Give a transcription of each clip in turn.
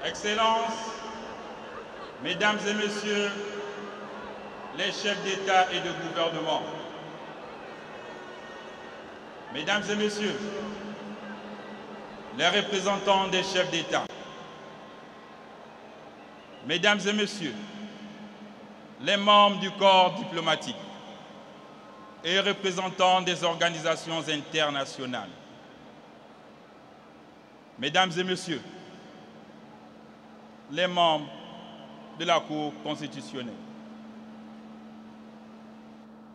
Excellences, Mesdames et Messieurs, les chefs d'État et de gouvernement, Mesdames et Messieurs, les représentants des chefs d'État, Mesdames et Messieurs, les membres du corps diplomatique et représentants des organisations internationales, Mesdames et Messieurs, les membres de la Cour constitutionnelle,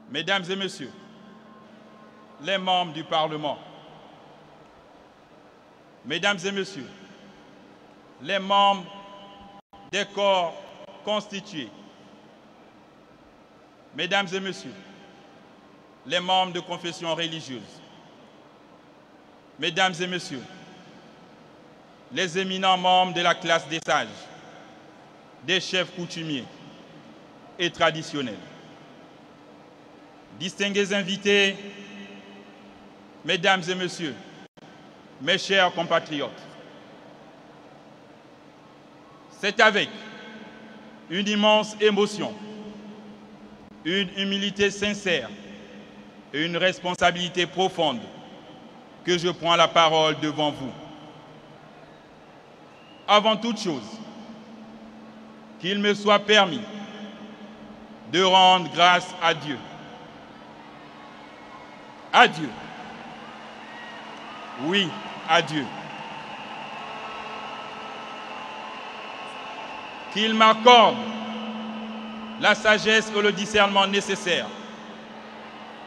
Mesdames et Messieurs, les membres du Parlement, Mesdames et Messieurs, les membres des corps constitués, Mesdames et Messieurs, les membres de confessions religieuses, Mesdames et Messieurs, les éminents membres de la classe des sages, des chefs coutumiers et traditionnels, distingués invités, Mesdames et Messieurs, mes chers compatriotes, c'est avec une immense émotion, une humilité sincère et une responsabilité profonde que je prends la parole devant vous. Avant toute chose, qu'il me soit permis de rendre grâce à Dieu. À Dieu. Oui, à Dieu. Qu'il m'accorde la sagesse et le discernement nécessaires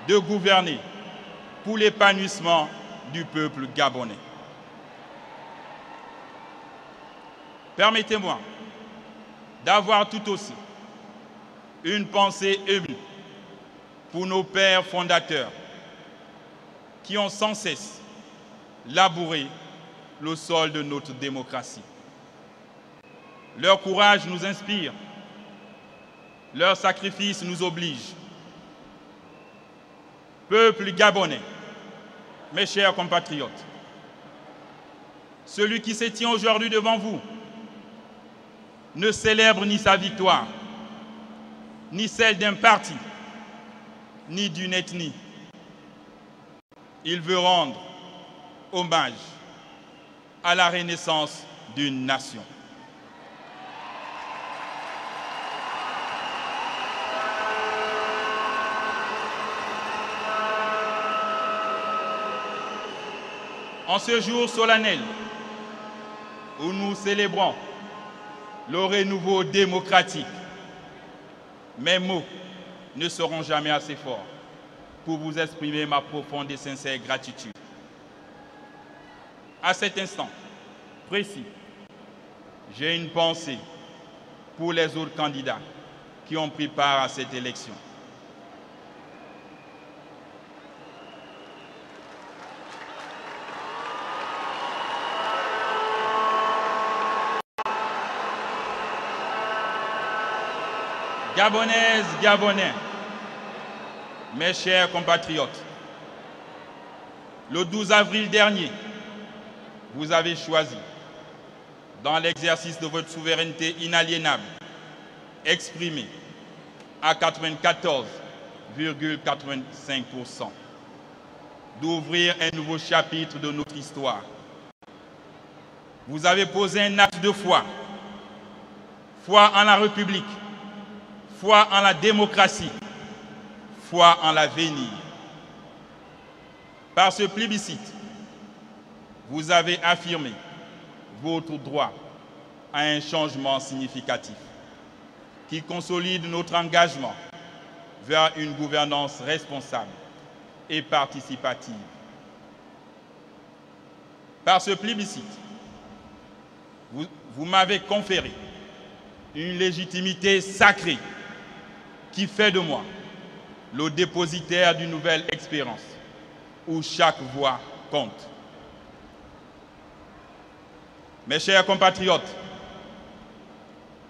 de gouverner pour l'épanouissement du peuple gabonais. Permettez-moi d'avoir tout aussi une pensée émue pour nos pères fondateurs qui ont sans cesse labouré le sol de notre démocratie. Leur courage nous inspire, leur sacrifice nous oblige. Peuple gabonais, mes chers compatriotes, celui qui se tient aujourd'hui devant vous ne célèbre ni sa victoire, ni celle d'un parti, ni d'une ethnie. Il veut rendre hommage à la renaissance d'une nation. En ce jour solennel où nous célébrons le renouveau démocratique, mes mots ne seront jamais assez forts pour vous exprimer ma profonde et sincère gratitude. À cet instant précis, j'ai une pensée pour les autres candidats qui ont pris part à cette élection. Gabonaises, Gabonais, mes chers compatriotes, le 12 avril dernier, vous avez choisi, dans l'exercice de votre souveraineté inaliénable, exprimée à 94,85%, d'ouvrir un nouveau chapitre de notre histoire. Vous avez posé un acte de foi, foi en la République, foi en la démocratie, foi en l'avenir. Par ce plébiscite, vous avez affirmé votre droit à un changement significatif qui consolide notre engagement vers une gouvernance responsable et participative. Par ce plébiscite, vous m'avez conféré une légitimité sacrée qui fait de moi le dépositaire d'une nouvelle expérience où chaque voix compte. Mes chers compatriotes,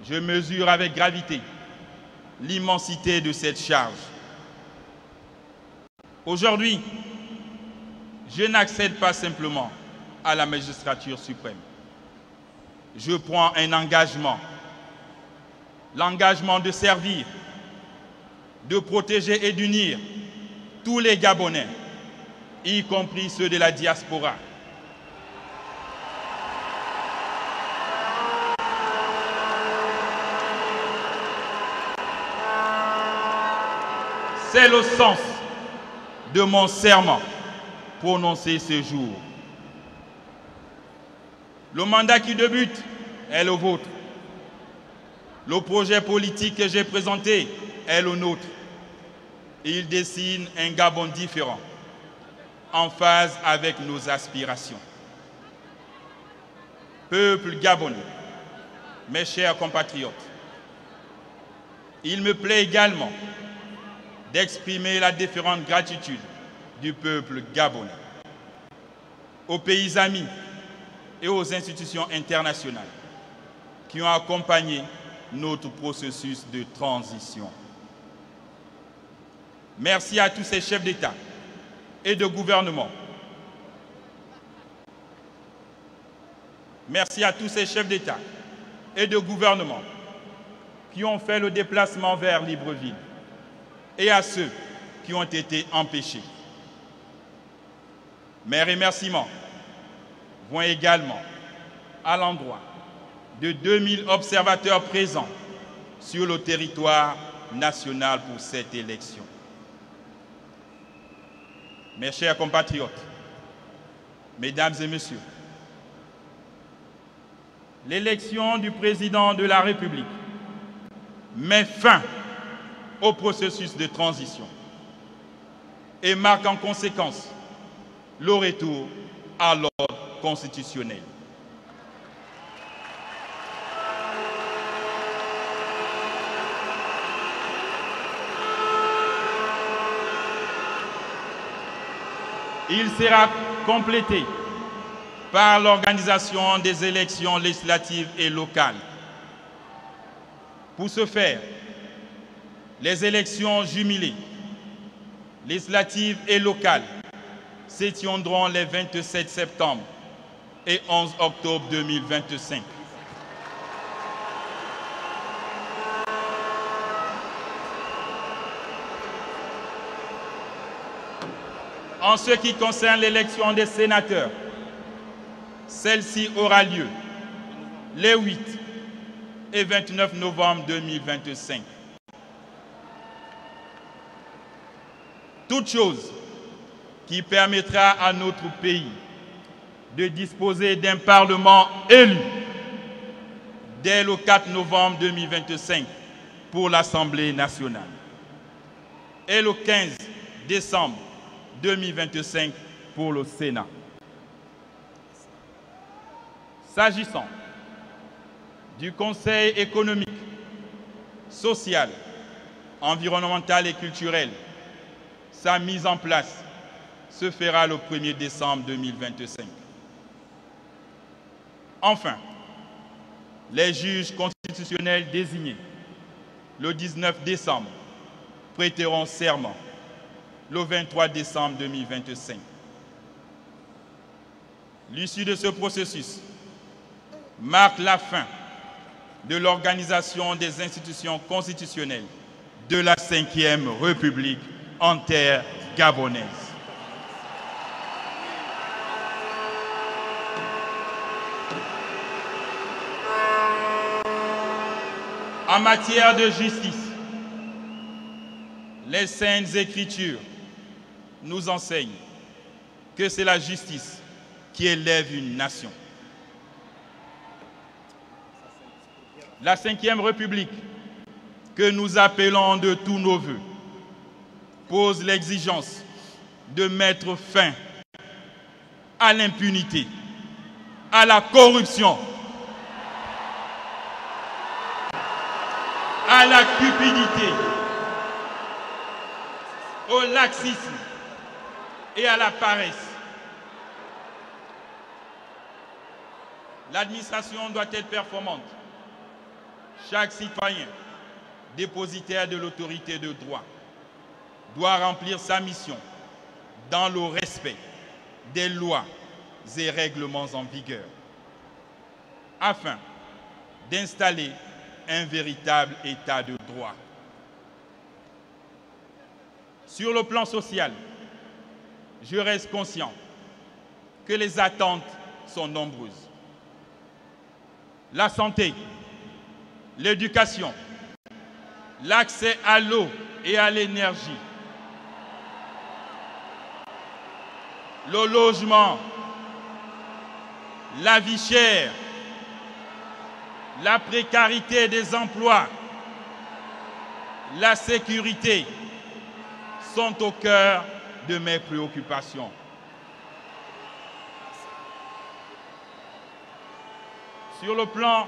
je mesure avec gravité l'immensité de cette charge. Aujourd'hui, je n'accède pas simplement à la magistrature suprême. je prends un engagement. L'engagement de servir, de protéger et d'unir tous les Gabonais, y compris ceux de la diaspora. C'est le sens de mon serment prononcé ce jour. Le mandat qui débute est le vôtre. Le projet politique que j'ai présenté est le nôtre. Il dessine un Gabon différent, en phase avec nos aspirations. Peuple gabonais, mes chers compatriotes, il me plaît également d'exprimer la déférente gratitude du peuple gabonais, aux pays amis et aux institutions internationales qui ont accompagné notre processus de transition. Merci à tous ces chefs d'État et de gouvernement. Merci à tous ces chefs d'État et de gouvernement qui ont fait le déplacement vers Libreville et à ceux qui ont été empêchés. Mes remerciements vont également à l'endroit de 2000 observateurs présents sur le territoire national pour cette élection. Mes chers compatriotes, mesdames et messieurs, l'élection du président de la République met fin au processus de transition et marque en conséquence le retour à l'ordre constitutionnel. Il sera complété par l'organisation des élections législatives et locales. Pour ce faire, les élections jumelées, législatives et locales, se tiendront les 27 septembre et 11 octobre 2025. En ce qui concerne l'élection des sénateurs, celle-ci aura lieu les 8 et 29 novembre 2025. Toute chose qui permettra à notre pays de disposer d'un Parlement élu dès le 4 novembre 2025 pour l'Assemblée nationale et le 15 décembre 2025 pour le Sénat. S'agissant du Conseil économique, social, environnemental et culturel, sa mise en place se fera le 1er décembre 2025. Enfin, les juges constitutionnels désignés le 19 décembre prêteront serment le 23 décembre 2025. L'issue de ce processus marque la fin de l'organisation des institutions constitutionnelles de la Ve République en terre gabonaise. En matière de justice, les Saintes Écritures nous enseignent que c'est la justice qui élève une nation. La Ve République, que nous appelons de tous nos vœux, pose l'exigence de mettre fin à l'impunité, à la corruption, à la cupidité, au laxisme et à la paresse. L'administration doit être performante. Chaque citoyen, dépositaire de l'autorité de droit, doit remplir sa mission dans le respect des lois et règlements en vigueur. afin d'installer un véritable état de droit. Sur le plan social, je reste conscient que les attentes sont nombreuses. La santé, l'éducation, l'accès à l'eau et à l'énergie, le logement, la vie chère, la précarité des emplois, la sécurité sont au cœur de mes préoccupations. Sur le plan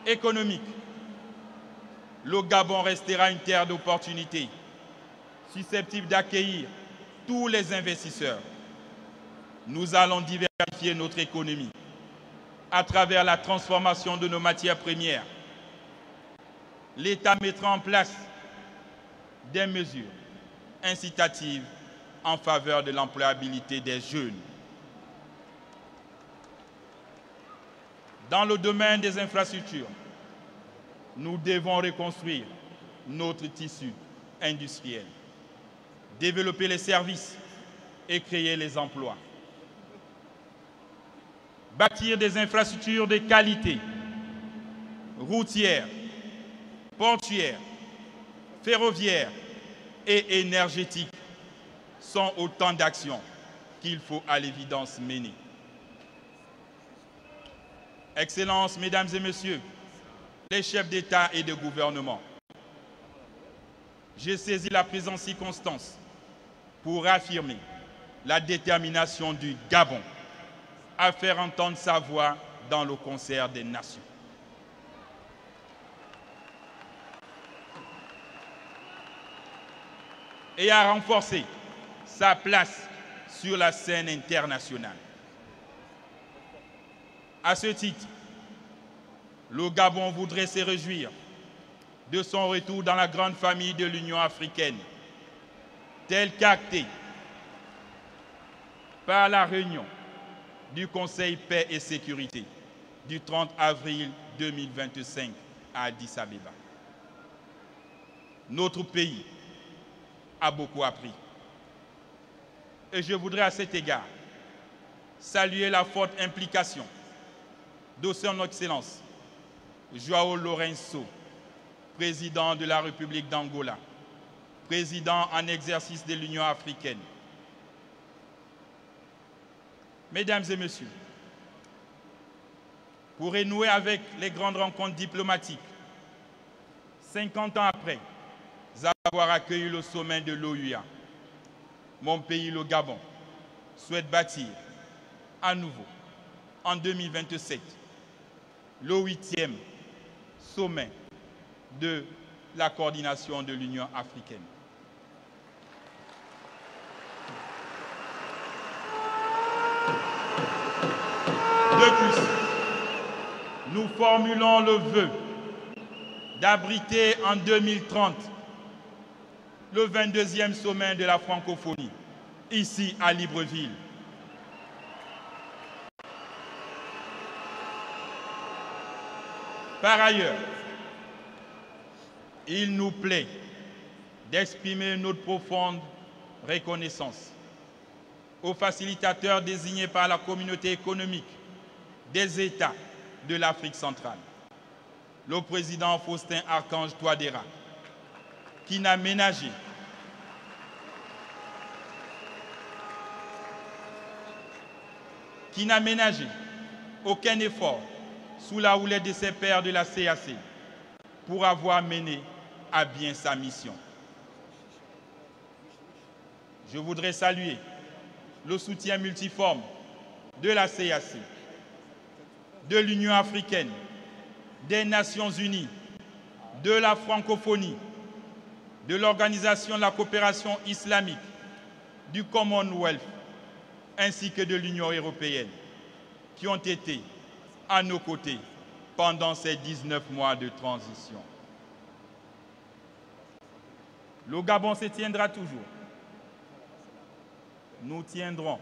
économique, le Gabon restera une terre d'opportunités, susceptible d'accueillir tous les investisseurs. Nous allons diversifier notre économie à travers la transformation de nos matières premières. L'État mettra en place des mesures incitatives en faveur de l'employabilité des jeunes. Dans le domaine des infrastructures, nous devons reconstruire notre tissu industriel, développer les services et créer les emplois. Bâtir des infrastructures de qualité, routières, portuaires, ferroviaires et énergétiques sont autant d'actions qu'il faut à l'évidence mener. Excellences, Mesdames et Messieurs, les chefs d'État et de gouvernement, j'ai saisi la présente circonstance pour affirmer la détermination du Gabon à faire entendre sa voix dans le concert des nations. Et à renforcer sa place sur la scène internationale. À ce titre, le Gabon voudrait se réjouir de son retour dans la grande famille de l'Union africaine, tel qu'acté par la réunion du Conseil Paix et Sécurité du 30 avril 2025 à Addis Abeba. Notre pays a beaucoup appris. Et je voudrais à cet égard saluer la forte implication de son Excellence João Lourenço, président de la République d'Angola, président en exercice de l'Union africaine. Mesdames et Messieurs, pour renouer avec les grandes rencontres diplomatiques, 50 ans après avoir accueilli le sommet de l'OUA, mon pays, le Gabon, souhaite bâtir à nouveau, en 2027, le 8e sommet de la coordination de l'Union africaine. De plus, nous formulons le vœu d'abriter en 2030 le 22e sommet de la francophonie, ici à Libreville. Par ailleurs, il nous plaît d'exprimer notre profonde reconnaissance aux facilitateurs désignés par la communauté économique des États de l'Afrique centrale, le président Faustin Archange Touadéra, qui n'a ménagé aucun effort sous la houlette de ses pairs de la CAC pour avoir mené à bien sa mission. Je voudrais saluer le soutien multiforme de la CAC, de l'Union africaine, des Nations unies, de la francophonie, de l'Organisation de la coopération islamique, du Commonwealth, ainsi que de l'Union européenne, qui ont été à nos côtés pendant ces 19 mois de transition. Le Gabon se tiendra toujours. Nous tiendrons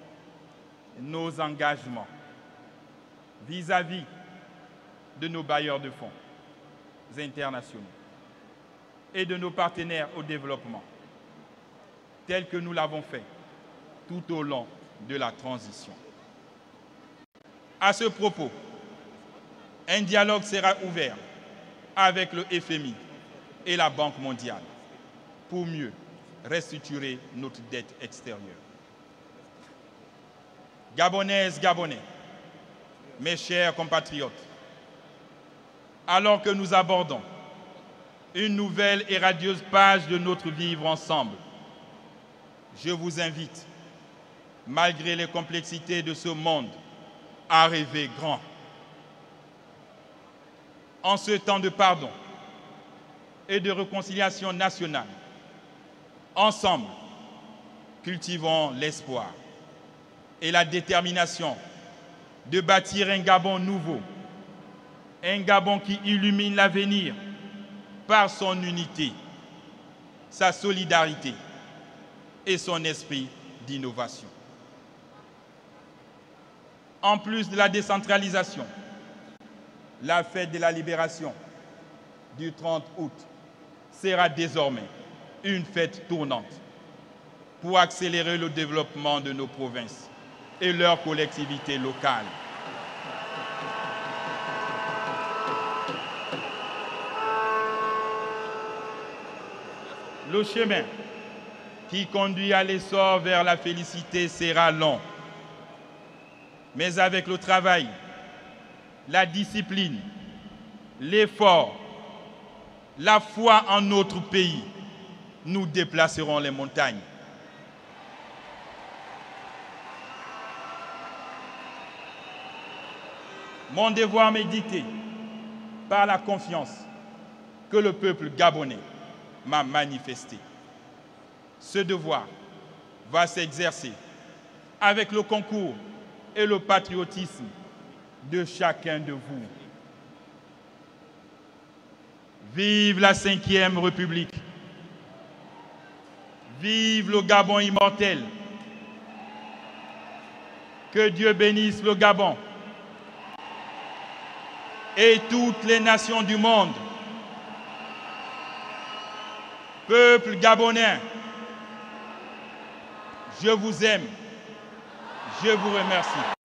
nos engagements vis-à-vis de nos bailleurs de fonds internationaux et de nos partenaires au développement, tel que nous l'avons fait tout au long de la transition. À ce propos, un dialogue sera ouvert avec le FMI et la Banque mondiale pour mieux restructurer notre dette extérieure. Gabonaises, Gabonais, mes chers compatriotes, alors que nous abordons une nouvelle et radieuse page de notre vivre ensemble, je vous invite, malgré les complexités de ce monde, à rêver grand. En ce temps de pardon et de réconciliation nationale, ensemble, cultivons l'espoir et la détermination de bâtir un Gabon nouveau, un Gabon qui illumine l'avenir par son unité, sa solidarité et son esprit d'innovation. En plus de la décentralisation, la fête de la libération du 30 août sera désormais une fête tournante pour accélérer le développement de nos provinces et leurs collectivités locales. Le chemin qui conduit à l'essor vers la félicité sera long. Mais avec le travail, la discipline, l'effort, la foi en notre pays, nous déplacerons les montagnes. Mon devoir m'est dicté par la confiance que le peuple gabonais m'a manifesté. Ce devoir va s'exercer avec le concours et le patriotisme de chacun de vous. Vive la 5e République! Vive le Gabon immortel! Que Dieu bénisse le Gabon et toutes les nations du monde. Peuple gabonais, je vous aime, je vous remercie.